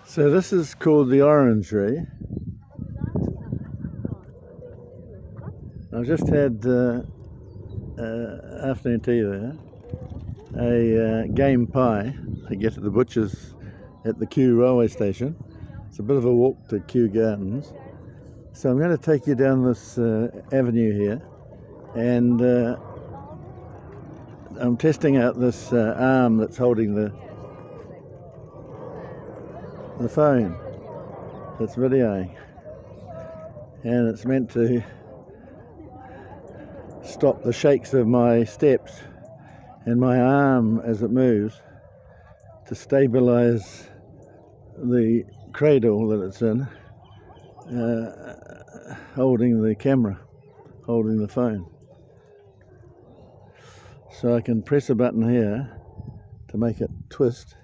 So this is called the Orangery. I've just had afternoon tea there, a game pie I get at the butcher's at the Kew railway station. It's a bit of a walk to Kew Gardens. So I'm going to take you down this avenue here, and I'm testing out this arm that's holding the phone that's videoing, and it's meant to stop the shakes of my steps and my arm as it moves, to stabilize the cradle that it's in, holding the camera, holding the phone. So I can press a button here to make it twist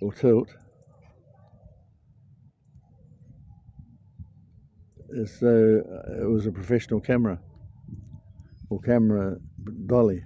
or tilt as though it was a professional camera or camera dolly.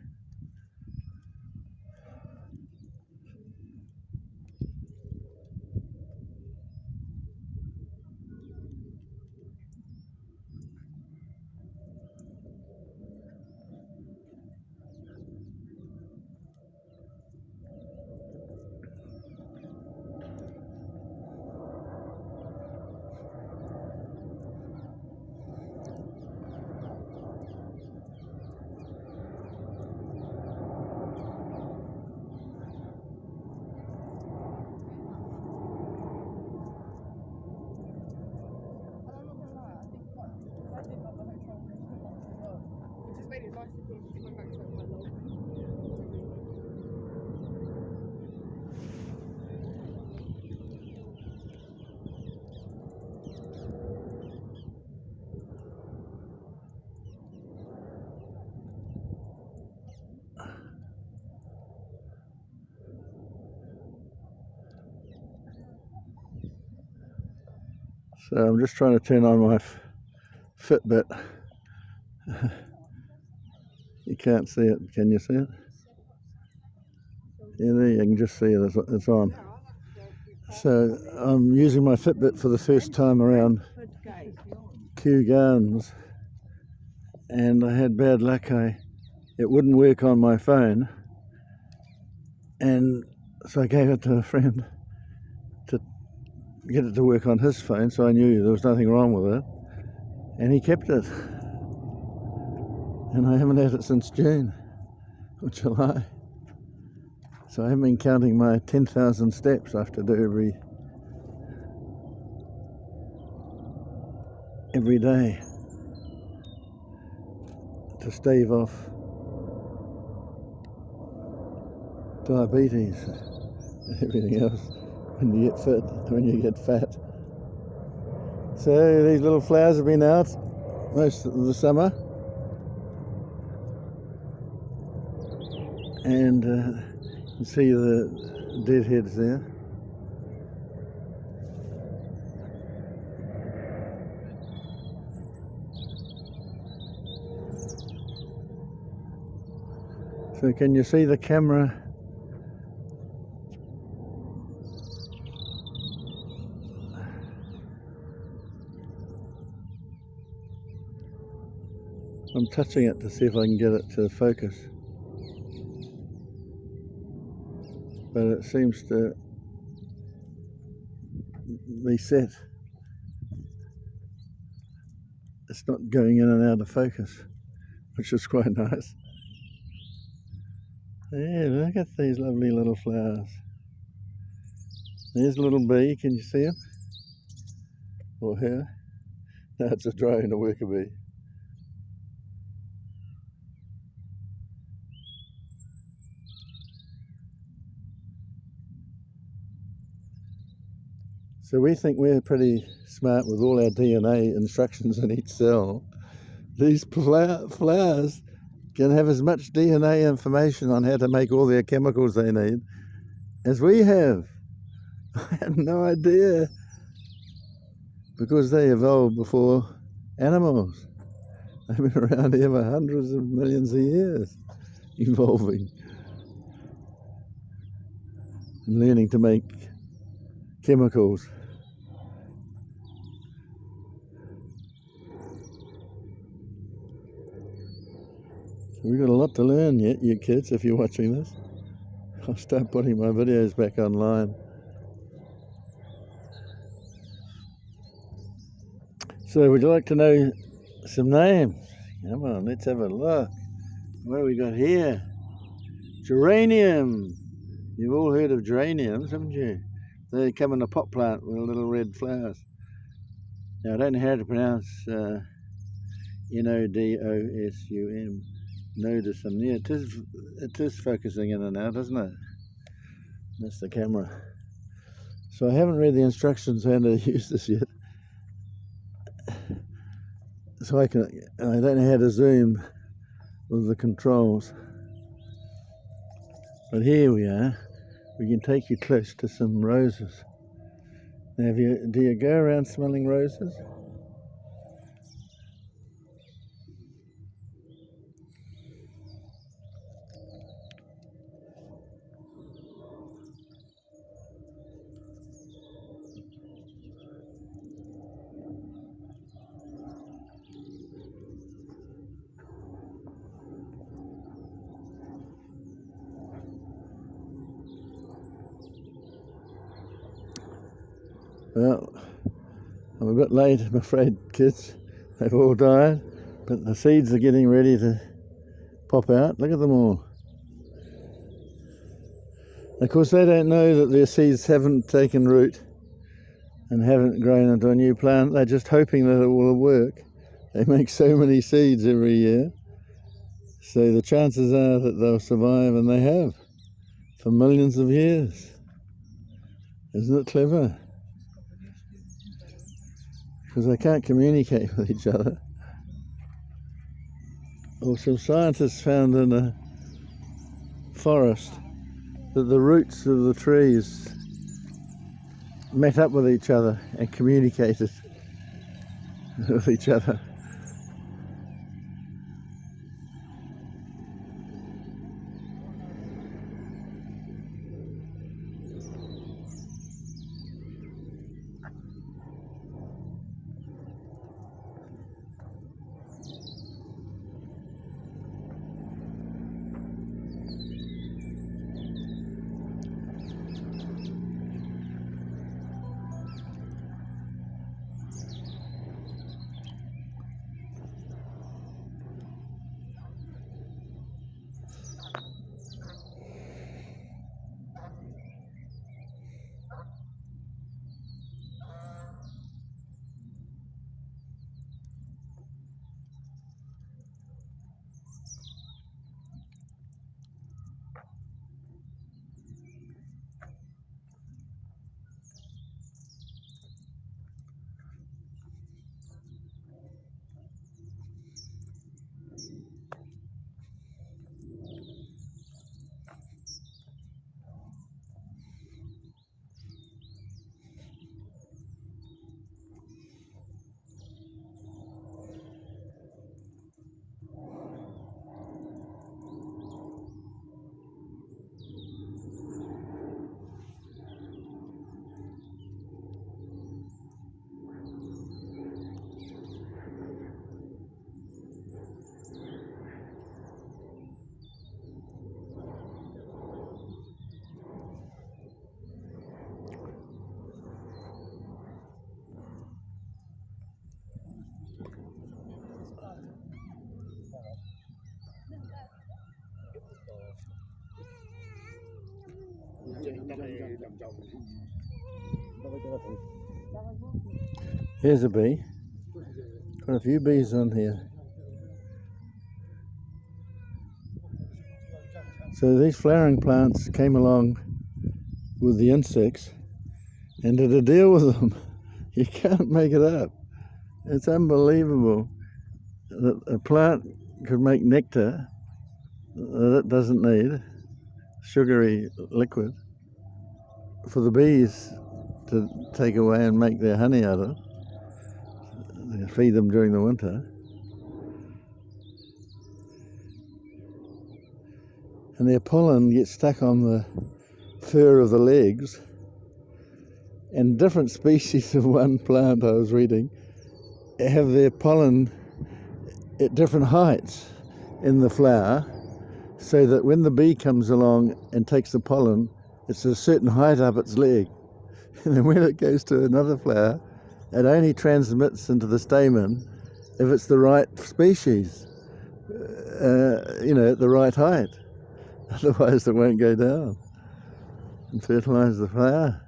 So I'm just trying to turn on my Fitbit. You can't see it, can you see it? Yeah, there you can just see it, it's on. So I'm using my Fitbit for the first time around Kew Gardens, and I had bad luck. It wouldn't work on my phone, and so I gave it to a friend to get it to work on his phone, so I knew there was nothing wrong with it, and he kept it, and I haven't had it since June or July. So I haven't been counting my 10,000 steps I have to do every day to stave off diabetes and everything else when you get fat. So these little flowers have been out most of the summer, and you can see the deadheads there. So can you see the camera? I'm touching it to see if I can get it to focus, but it seems to be set. It's not going in and out of focus, which is quite nice. Yeah, look at these lovely little flowers. There's a little bee, can you see him? Or her? No, it's a drone, a worker bee. So we think we're pretty smart with all our DNA instructions in each cell. These flowers can have as much DNA information on how to make all their chemicals they need as we have. I had no idea, because they evolved before animals. They've been around here for hundreds of millions of years, evolving. and learning to make chemicals. So we've got a lot to learn yet, you kids, if you're watching this. I'll start putting my videos back online. So would you like to know some names? Come on, let's have a look. What have we got here? Geranium. You've all heard of geraniums, haven't you? They come in a pot plant with little red flowers. Now I don't know how to pronounce N-O-D-O-S-U-M. Nodosum. Yeah, it is focusing in and out, isn't it? That's the camera. So I haven't read the instructions how to use this yet. So I don't know how to zoom with the controls. But here we are. We can take you close to some roses. Now, do you go around smelling roses? Well, I'm a bit late, I'm afraid, kids. They've all died, but the seeds are getting ready to pop out. Look at them all. Of course, they don't know that their seeds haven't taken root and haven't grown into a new plant. They're just hoping that it will work. They make so many seeds every year, so the chances are that they'll survive, and they have, for millions of years. Isn't it clever? Because they can't communicate with each other. Or some scientists found in a forest that the roots of the trees met up with each other and communicated with each other. Here's a bee. Got a few bees on here. So these flowering plants came along with the insects and did a deal with them. You can't make it up. It's unbelievable that a plant could make nectar that it doesn't need, sugary liquid, for the bees to take away and make their honey out of. They feed them during the winter. And their pollen gets stuck on the fur of the legs, and different species of one plant I was reading have their pollen at different heights in the flower, so that when the bee comes along and takes the pollen, it's a certain height up its leg. And then when it goes to another flower, it only transmits into the stamen if it's the right species, at the right height. Otherwise it won't go down and fertilise the flower.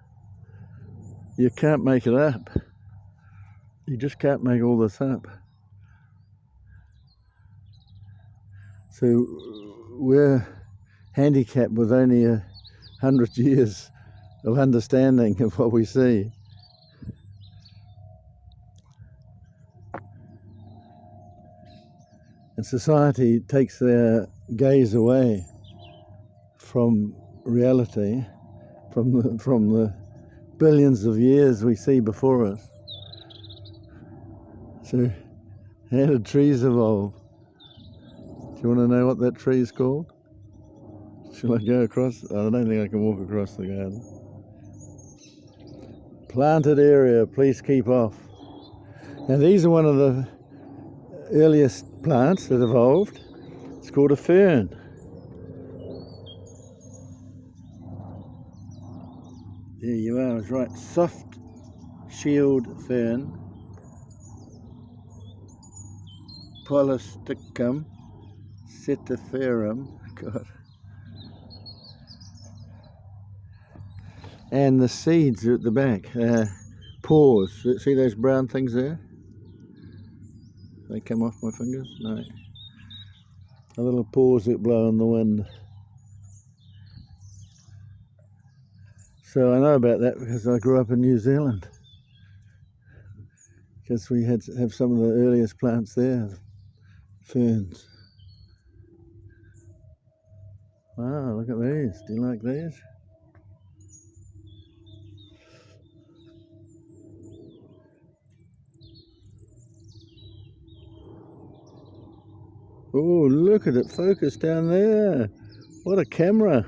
You can't make it up. You just can't make all this up. So we're handicapped with only 100 years of understanding of what we see. And society takes their gaze away from reality, from the billions of years we see before us. So how did trees evolve? Do you want to know what that tree is called? Shall I go across? I don't think I can walk across the garden. Planted area, please keep off. Now these are one of the earliest plants that evolved. It's called a fern. There you are, I was right. Soft shield fern. Polystichum setiferum. God. And the seeds are at the back. Pores. See those brown things there? They come off my fingers? No. A little pores that blow in the wind. So I know about that because I grew up in New Zealand. Because we have some of the earliest plants there, ferns. Wow, look at these. Do you like these? Oh, look at it focused down there. What a camera.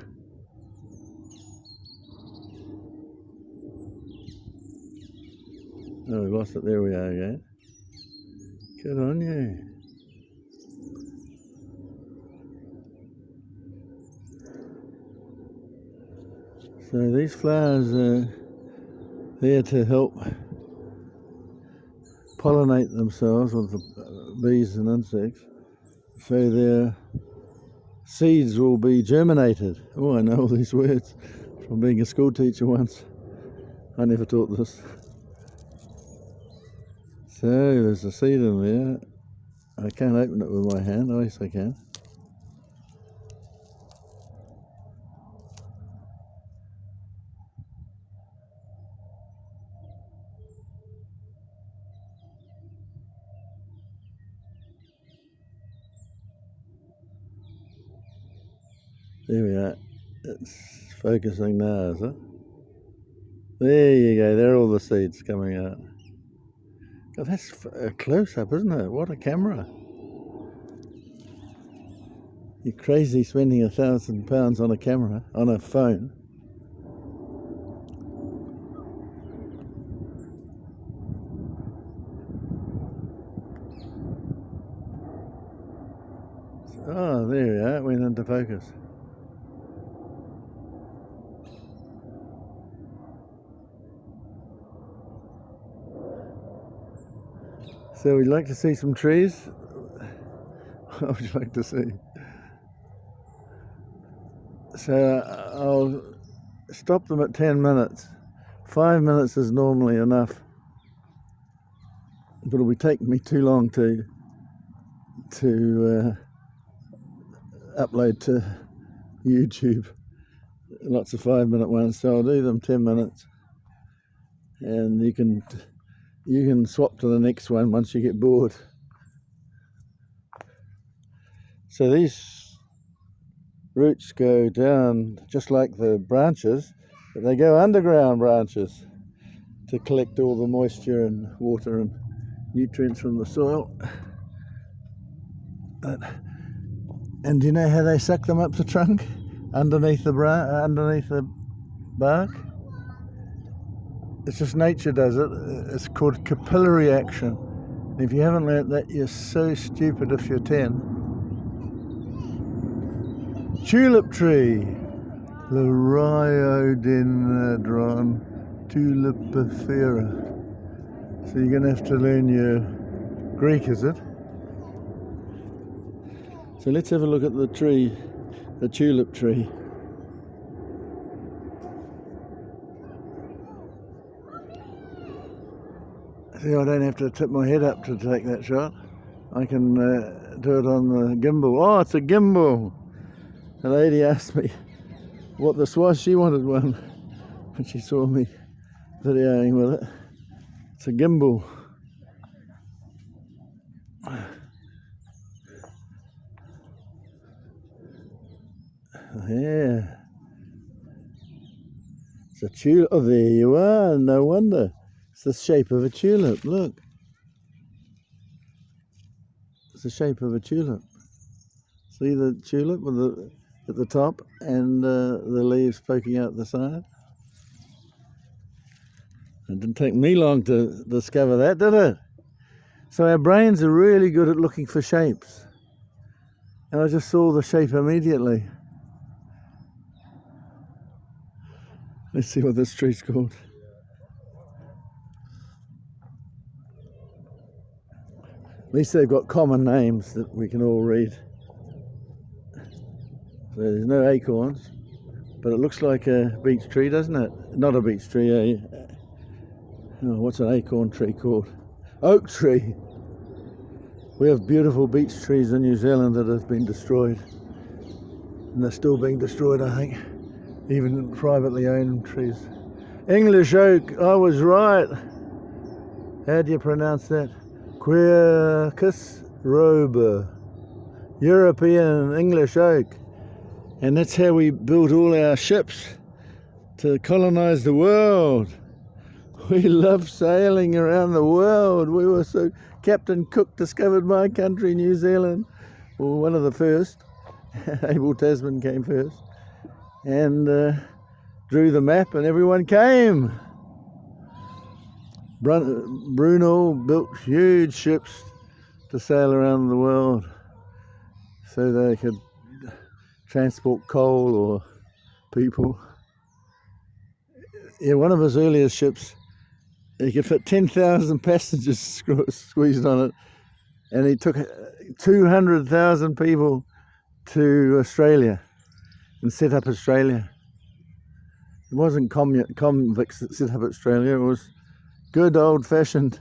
Oh, we lost it. There we are again. Good on you. So these flowers are there to help pollinate themselves with the bees and insects. So their seeds will be germinated. Oh, I know all these words from being a school teacher once. I never taught this. So there's a seed in there. I can't open it with my hand, at least I can. There we are. It's focusing now, is it? There you go. There are all the seeds coming out. God, that's a close-up, isn't it? What a camera. You're crazy spending £1,000 on a camera, on a phone. Oh, there we are. It went into focus. So we'd like to see some trees. What would you like to see? So I'll stop them at 10 minutes. 5 minutes is normally enough, but it'll be taking me too long to upload to YouTube. Lots of 5-minute ones, so I'll do them 10 minutes, and you can swap to the next one once you get bored. So these roots go down just like the branches, but they go underground branches to collect all the moisture and water and nutrients from the soil. And do you know how they suck them up the trunk? Underneath the bark. It's just nature does it. It's called capillary action. And if you haven't learnt that, you're so stupid if you're 10. Tulip tree. Liriodendron tulipifera. So you're going to have to learn your Greek, is it? So let's have a look at the tree, the tulip tree. See, I don't have to tip my head up to take that shot. I can do it on the gimbal. Oh, it's a gimbal! The lady asked me what this was. She wanted one when she saw me videoing with it. It's a gimbal. Yeah. It's a tulip. Oh, there you are. No wonder. It's the shape of a tulip. Look. It's the shape of a tulip. See the tulip with the at the top and the leaves poking out the side? It didn't take me long to discover that, did it? So our brains are really good at looking for shapes. And I just saw the shape immediately. Let's see what this tree's called. At least they've got common names that we can all read. So there's no acorns, but it looks like a beech tree, doesn't it? Not a beech tree, what's an acorn tree called? Oak tree. We have beautiful beech trees in New Zealand that have been destroyed. And they're still being destroyed, I think. Even privately owned trees. English oak, I was right. How do you pronounce that? Quercus robur. European English oak. And that's how we built all our ships to colonize the world. We love sailing around the world. We were so... Captain Cook discovered my country, New Zealand. Well, one of the first. Abel Tasman came first. And drew the map and everyone came. Bruno built huge ships to sail around the world so they could transport coal or people. Yeah, one of his earliest ships, he could fit 10,000 passengers squeezed on it, and he took 200,000 people to Australia and set up Australia. It wasn't convicts that set up Australia, it was good old-fashioned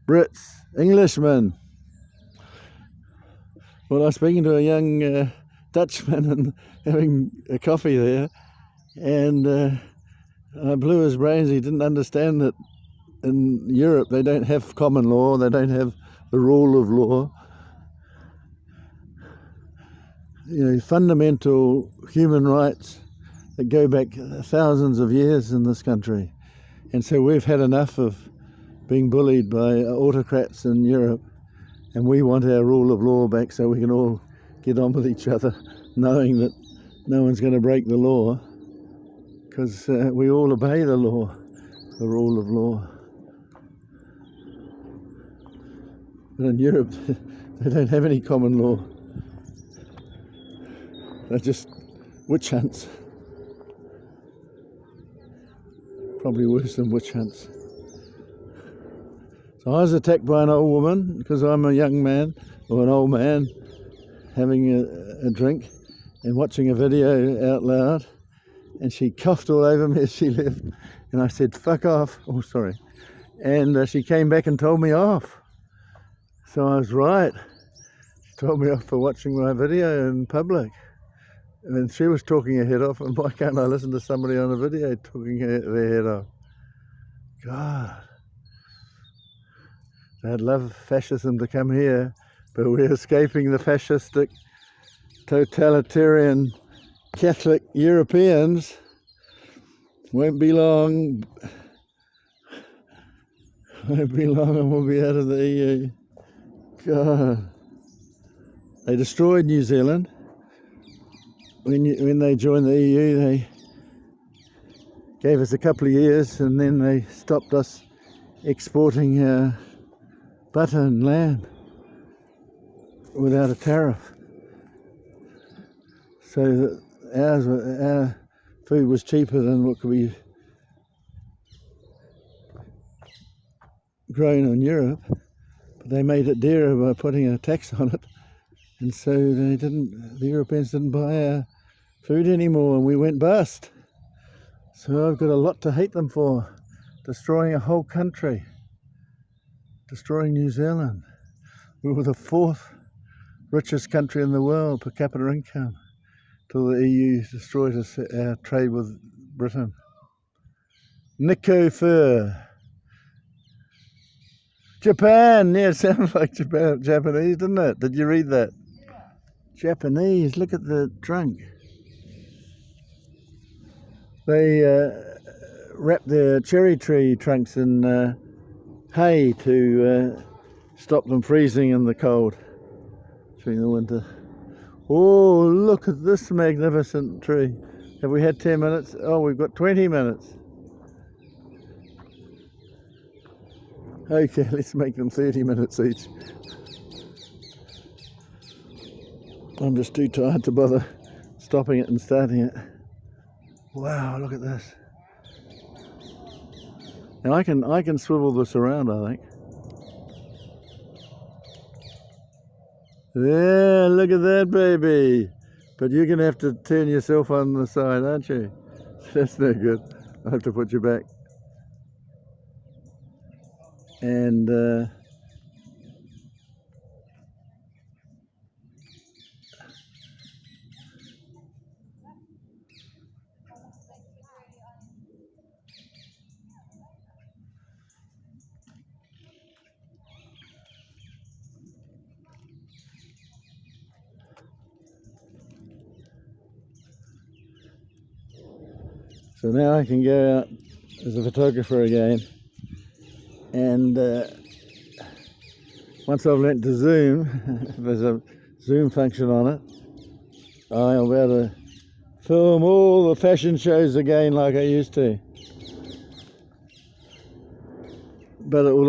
Brits, Englishmen. Well, I was speaking to a young Dutchman and having a coffee there, and I blew his brains. He didn't understand that in Europe they don't have common law, they don't have the rule of law. You know, fundamental human rights that go back thousands of years in this country. And so we've had enough of being bullied by autocrats in Europe, and we want our rule of law back so we can all get on with each other, knowing that no one's going to break the law, because we all obey the law, the rule of law. But in Europe, they don't have any common law. They're just witch hunts. Probably worse than witch hunts. So I was attacked by an old woman because I'm a young man, or an old man, having a drink and watching a video out loud, and she coughed all over me as she left, and I said, fuck off. Oh, sorry. And she came back and told me off. So I was right. She told me off for watching my video in public. And she was talking her head off, and why can't I listen to somebody on a video talking their head off? God. I'd love fascism to come here, but we're escaping the fascistic, totalitarian, Catholic Europeans. Won't be long. Won't be long and we'll be out of the EU. God. They destroyed New Zealand. When they joined the EU, they gave us a couple of years, and then they stopped us exporting butter and lamb without a tariff. So that our food was cheaper than what could be grown in Europe, but they made it dearer by putting a tax on it, and so the Europeans didn't buy our food anymore, and we went bust. So I've got a lot to hate them for, destroying a whole country, destroying New Zealand. We were the 4th richest country in the world per capita income, till the EU destroyed our trade with Britain. Nico fur. Japan, yeah, it sounds like Japanese, didn't it? Did you read that? Yeah. Japanese, look at the trunk. They wrap their cherry tree trunks in hay to stop them freezing in the cold during the winter. Oh, look at this magnificent tree. Have we had 10 minutes? Oh, we've got 20 minutes. Okay, let's make them 30 minutes each. I'm just too tired to bother stopping it and starting it. Wow, look at this. And I can swivel this around, I think. Yeah, look at that, baby. But you're going to have to turn yourself on the side, aren't you? That's no good. I'll have to put you back. And so now I can go out as a photographer again, and once I've learnt to zoom, if there's a zoom function on it, I'll be able to film all the fashion shows again like I used to. But it will